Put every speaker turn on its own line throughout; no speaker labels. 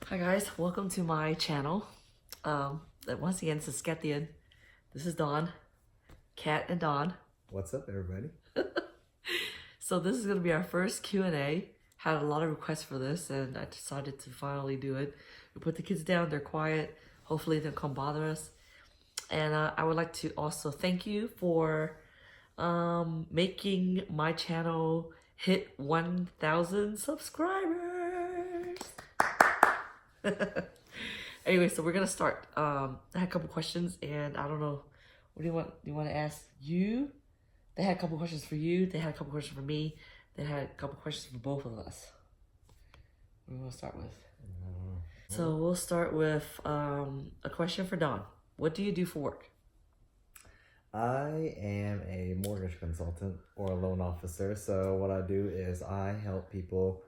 Hi guys, welcome to my channel. Once again, this is Skethian. This is Dawn, Kat and Dawn.
What's up, everybody?
So this is gonna be our first Q&A. Had a lot of requests for this, and I decided to finally do it. We put the kids down; they're quiet. Hopefully, they'll come bother us. And I would like to also thank you for making my channel hit 1,000 subscribers. Anyway, so we're gonna start. I had a couple questions, and I don't know. What do you want? Do you want to ask you? They had a couple questions for you. They had a couple questions for me. They had a couple questions for both of us. What do we want to start with? So we'll start with a question for Don. What do you do for work?
I am a mortgage consultant or a loan officer. So what I do is I help people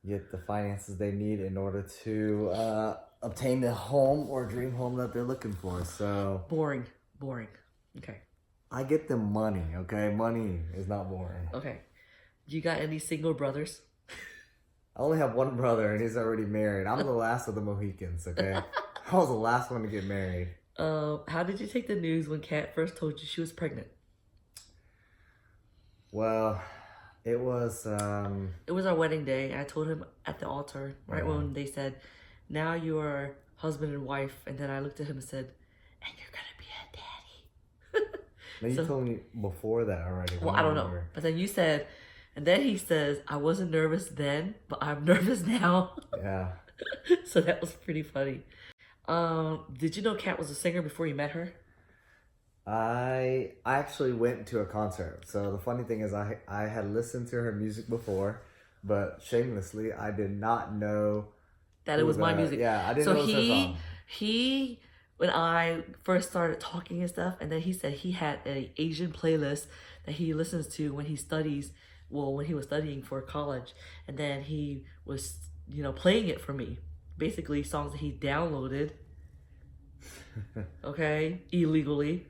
get the finances they need in order to obtain the home or dream home that they're looking for. So
Boring. Okay.
I get them money, okay? Money is not boring.
Okay. You got any single brothers?
I only have one brother and he's already married. I'm the last of the Mohicans, okay? I was the last one to get married.
How did you take the news when Kat first told you she was pregnant?
Well, it was
our wedding day. I told him at the altar, right when they said, now you are husband and wife. And then I looked at him and said, and you're going to be a daddy.
No, you told me before that already.
Well, I don't know. But then you said, and then he says, I wasn't nervous then, but I'm nervous now.
Yeah.
So that was pretty funny. Did you know Kat was a singer before you met her?
I actually went to a concert. So the funny thing is I had listened to her music before, but shamelessly I did not know
that it was my music.
Yeah, I didn't know it was her song.
He when I first started talking and stuff, and then he said he had an Asian playlist that he listens to when he studies, when he was studying for college, and then he was, playing it for me. Basically songs that he downloaded, okay, illegally.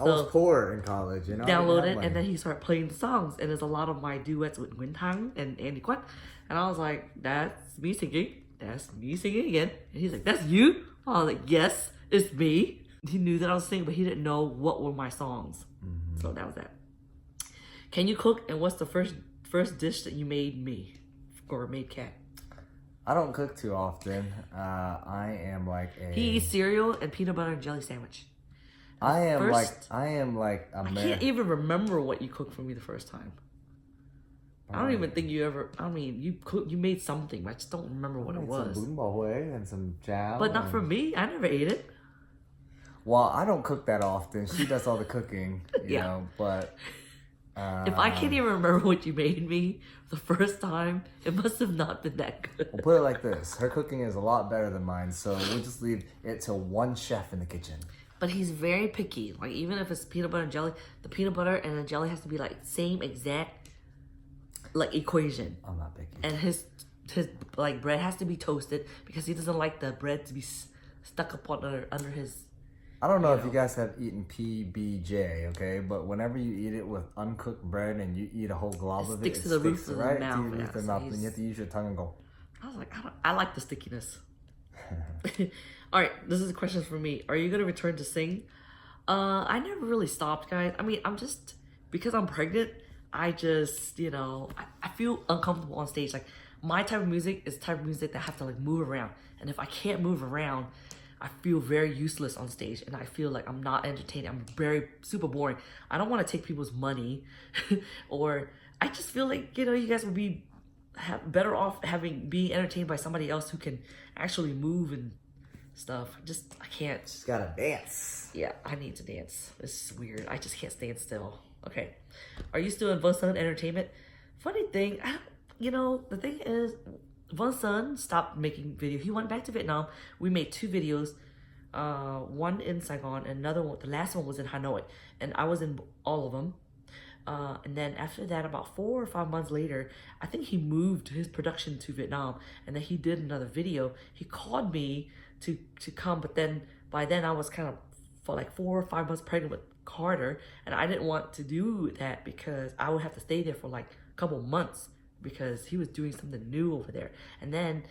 I was poor in college,
Downloaded, and then he started playing the songs, and there's a lot of my duets with Nguyen Thang and Andy Quat, and I was like, that's me singing. That's me singing again. And he's like, that's you? I was like, yes, it's me. He knew that I was singing, but he didn't know what were my songs. Mm-hmm. So that was that. Can you cook? And what's the first dish that you made me or made Kat?
I don't cook too often. I am like a...
He eats cereal and peanut butter and jelly sandwich.
I am like a
I can't even remember what you cooked for me the first time. I don't even think you ever... I mean, you made something, but I just don't remember what it was.
Some bún bò Huế and some chow.
But not for me. I never ate it.
Well, I don't cook that often. She does all the cooking, you know, but...
if I can't even remember what you made me the first time, it must have not been that good.
We'll put it like this. Her cooking is a lot better than mine, so we'll just leave it to one chef in the kitchen.
But he's very picky. Like, even if it's peanut butter and jelly, the peanut butter and the jelly has to be like same exact equation.
I'm not picky.
And his like bread has to be toasted because he doesn't like the bread to be stuck up under his...
I don't know if you guys have eaten PBJ, okay? But whenever you eat it with uncooked bread and you eat a whole glob of it,
sticks to the roof of the mouth.
To your roof of the mouth, and you have to use your tongue and go.
I was like, I like the stickiness. All right, this is a question for me. Are you gonna return to sing? I never really stopped, guys. I mean, because I'm pregnant, I just, I feel uncomfortable on stage. Like, my type of music is the type of music that I have to move around. And if I can't move around, I feel very useless on stage, and I feel like I'm not entertaining. I'm very super boring. I don't want to take people's money, or I just feel like, you guys would be better off being entertained by somebody else who can actually move and stuff. I can't.
Just gotta dance.
Yeah, I need to dance. This is weird. I just can't stand still. Okay, are you still in Vincent Entertainment? Funny thing, the thing is, Vincent stopped making videos. He went back to Vietnam. We made 2 videos, one in Saigon, and another one, the last one was in Hanoi, and I was in all of them. And then after that, about 4 or 5 months later, I think he moved his production to Vietnam, and then he did another video. He called me to come, but then by then I was kind of for 4 or 5 months pregnant with Carter, and I didn't want to do that because I would have to stay there for a couple months because he was doing something new over there. And then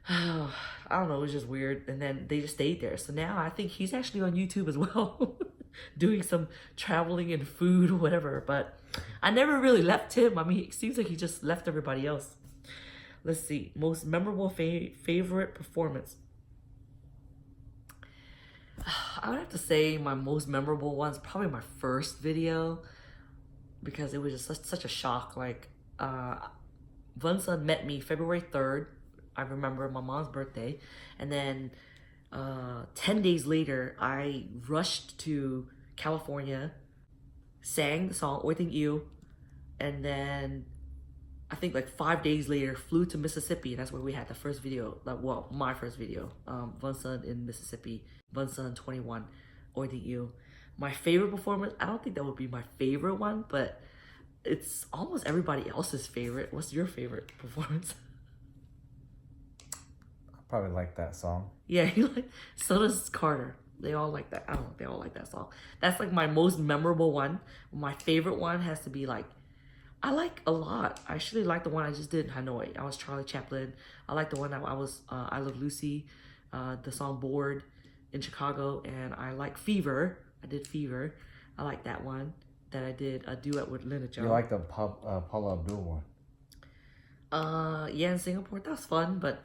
I don't know, it was just weird. And then they just stayed there. So now I think he's actually on YouTube as well, doing some traveling and food or whatever. But I never really left him. I mean, it seems like he just left everybody else. Let's see, most memorable favorite performance. I would have to say my most memorable one's probably my first video, because it was just such a shock. Like, Vunsun met me February 3rd. I remember my mom's birthday. And then 10 days later, I rushed to California, sang the song "I Think You," and then I think like 5 days later, flew to Mississippi. That's where we had the first video, like, well, my first video. Vunsun in Mississippi, Vunsun 21, "I Think You." My favorite performance, I don't think that would be my favorite one, but it's almost everybody else's favorite. What's your favorite performance?
I probably like that song.
Yeah, you like, so does Carter. They all like that. I don't know, they all like that song. That's like my most memorable one. My favorite one has to be like, I like a lot. I actually like the one I just did in Hanoi. I was Charlie Chaplin. I like the one that I was I Love Lucy, the song Bored in Chicago, and I like Fever. I did Fever. I like that one that I did a duet with Linda Jones.
You like the Paula Abdul one?
Yeah, in Singapore, that's fun. But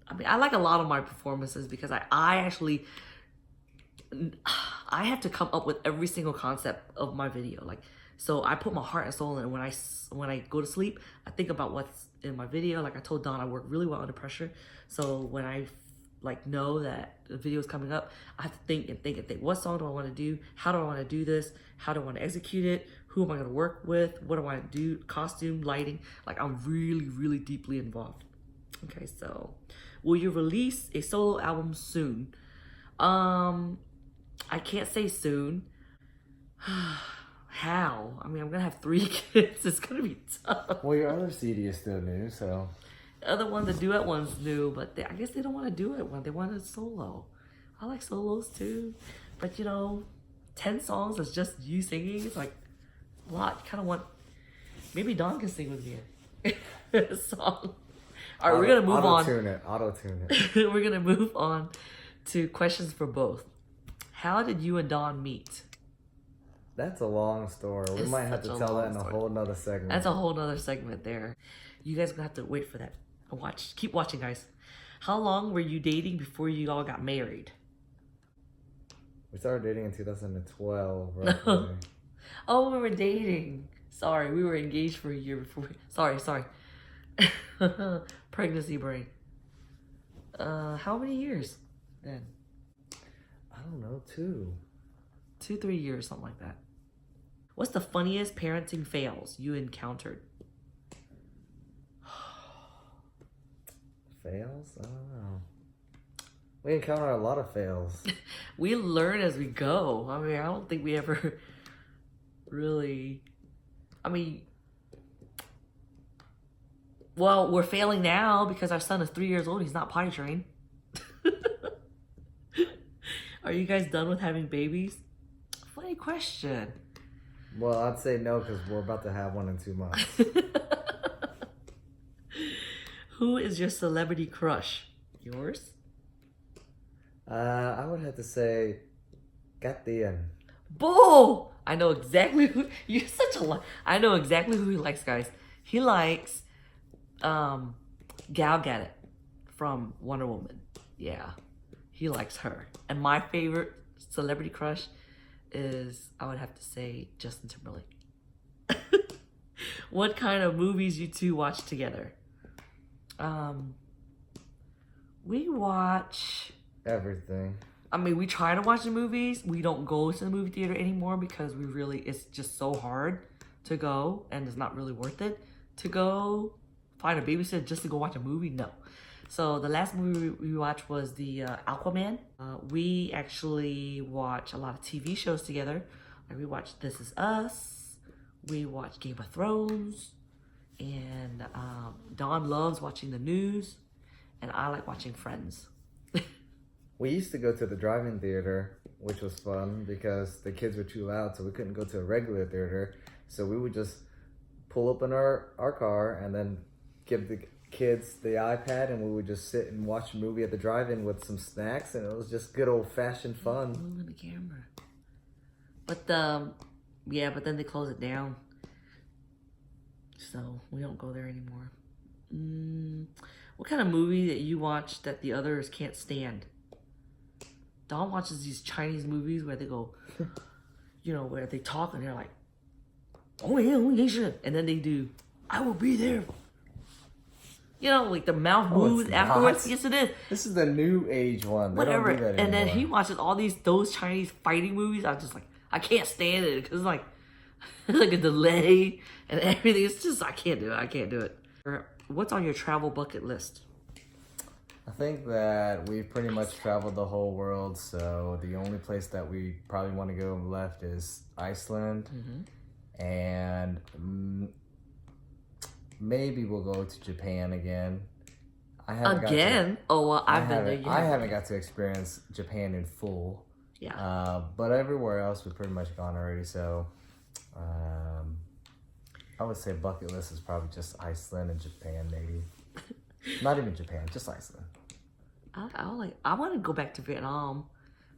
I mean, I like a lot of my performances because I actually I have to come up with every single concept of my video. Like, so I put my heart and soul in it. When I go to sleep, I think about what's in my video. Like I told Don, I work really well under pressure. So when I like know that the video is coming up, I have to think and think and think. What song do I want to do? How do I want to do this? How do I want to execute it? Who am I going to work with? What do I want to do? Costume, lighting. Like I'm really, really deeply involved. Okay, so will you release a solo album soon? I can't say soon. How? I mean, I'm gonna have 3 kids. It's gonna be tough.
Well, your other CD is still new, so.
The other one, the duet one's new, but I guess they don't want to do it one. They want a solo. I like solos too, but you know, 10 songs that's just you singing. It's like a lot. You kind of want. Maybe Don can sing with me a song. All right, we're gonna move on.
Auto-tune it.
We're gonna move on to questions for both. How did you and Don meet?
That's a long story. We
It's
might have to
such a
tell that
long
in a
story.
whole nother segment.
That's a whole nother segment there. You guys are gonna have to wait for that. Watch. Keep watching, guys. How long were you dating before you all got married?
We started dating in 2012, roughly.
Oh, we were dating. Sorry, we were engaged for a year before. Sorry. Pregnancy brain. How many years then?
I don't know, 2.
2-3 years, something like that. What's the funniest parenting fails you encountered?
Fails? I don't know. We encounter a lot of fails.
We learn as we go. I mean, I don't think we ever really. I mean, well, we're failing now because our son is 3 years old. He's not potty trained. Are you guys done with having babies? Funny question.
Well, I'd say no because we're about to have one in 2 months.
Who is your celebrity crush? Yours?
I would have to say Katian.
Bull! I know exactly who. You're such a lot. I know exactly who he likes, guys. He likes Gal Gadot from Wonder Woman. Yeah, he likes her. And my favorite celebrity crush is, I would have to say, Justin Timberlake. What kind of movies you two watch together? We watch
Everything.
I mean, we try to watch the movies. We don't go to the movie theater anymore because it's just so hard to go and it's not really worth it to go find a babysitter just to go watch a movie. No. So the last movie we watched was the Aquaman. We actually watch a lot of TV shows together. Like we watch This Is Us. We watch Game of Thrones. And Dawn loves watching the news. And I like watching Friends.
We used to go to the drive-in theater, which was fun because the kids were too loud, so we couldn't go to a regular theater. So we would just pull up in our car and then give the kids the iPad, and we would just sit and watch a movie at the drive-in with some snacks, and it was just good old-fashioned fun.
Moving the camera. But yeah, but then they close it down, so we don't go there anymore. What kind of movie that you watch that the others can't stand? Dawn watches these Chinese movies where they go, you know, where they talk and they're like, oh yeah, and then they do, I will be there. You know, like the mouth moves afterwards. Yes, it is.
This is the new age one. They
Whatever.
Don't do that anymore.
And then he watches all those Chinese fighting movies. I'm just like, I can't stand it because like, like a delay and everything. It's just, I can't do it. I can't do it. What's on your travel bucket list?
I think that we've pretty much traveled the whole world, so the only place that we probably want to go left is Iceland, and maybe we'll go to Japan again. I haven't
I've been there.
I haven't got to experience Japan in full.
Yeah.
But everywhere else we've pretty much gone already, so I would say bucket list is probably just Iceland and Japan, maybe. Not even Japan, just Iceland.
I want to go back to Vietnam.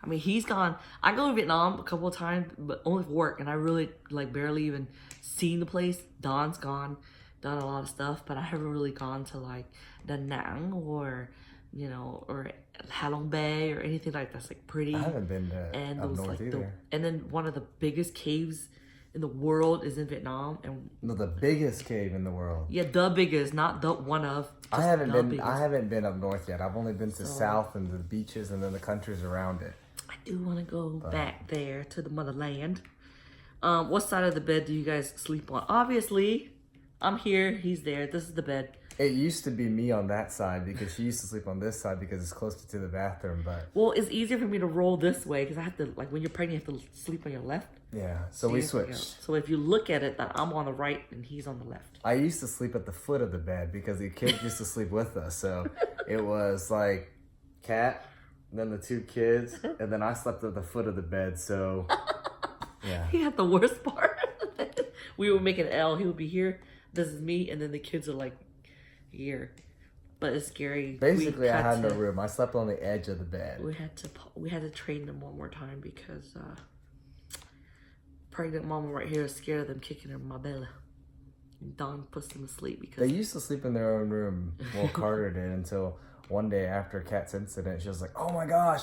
I mean, he's gone. I go to Vietnam a couple of times, but only for work, and I really like barely even seen the place. Don's gone, done a lot of stuff, but I haven't really gone to like Da Nang or, you know, or Halong Bay or anything like that's like pretty.
I haven't been to up north either.
And then one of the biggest caves in the world is in Vietnam, and
no, the biggest cave in the world.
Yeah, the biggest, not the one of.
I haven't been up north yet. I've only been to south and the beaches and then the countries around it.
I do want to go back there to the motherland. What side of the bed do you guys sleep on? Obviously, I'm here. He's there. This is the bed.
It used to be me on that side because she used to sleep on this side because it's closer to the bathroom. But
well, it's easier for me to roll this way because I have to, like, when you're pregnant, you have to sleep on your left.
Yeah, so we switched.
So if you look at it, that I'm on the right and he's on the left.
I used to sleep at the foot of the bed because the kids used to sleep with us. So it was like Cat, then the two kids, and then I slept at the foot of the bed. So yeah.
He had the worst part. We would make an L. He would be here. This is me, and then the kids are like here. But it's scary.
Basically, I had no room. I slept on the edge of the bed.
We had to train them one more time because pregnant mama right here is scared of them kicking her in my belly. And Dawn puts them to sleep because
they used to sleep in their own room. Well, Carter did until one day after Kat's incident, she was like, "Oh my gosh,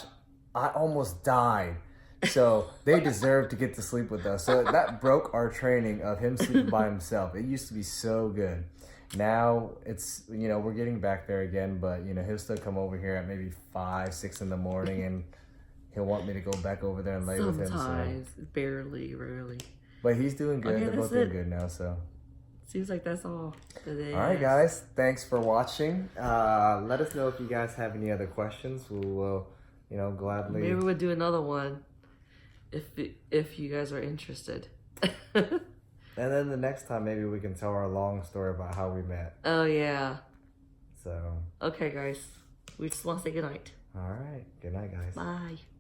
I almost died." So they deserve to get to sleep with us. So that broke our training of him sleeping by himself. It used to be so good. Now it's, you know, we're getting back there again, but you know, he'll still come over here at maybe 5, 6 in the morning and he'll want me to go back over there and lay with him.
Sometimes, barely, rarely.
But he's doing good.
Okay,
they're both doing good now, so.
Seems like that's all today.
All right, guys. Thanks for watching. Let us know if you guys have any other questions. We will, you know, gladly.
Maybe we'll do another one if you guys are interested.
And then the next time, maybe we can tell our long story about how we met.
Oh, yeah.
So.
Okay, guys. We just want to say goodnight.
All right. Good night, guys.
Bye.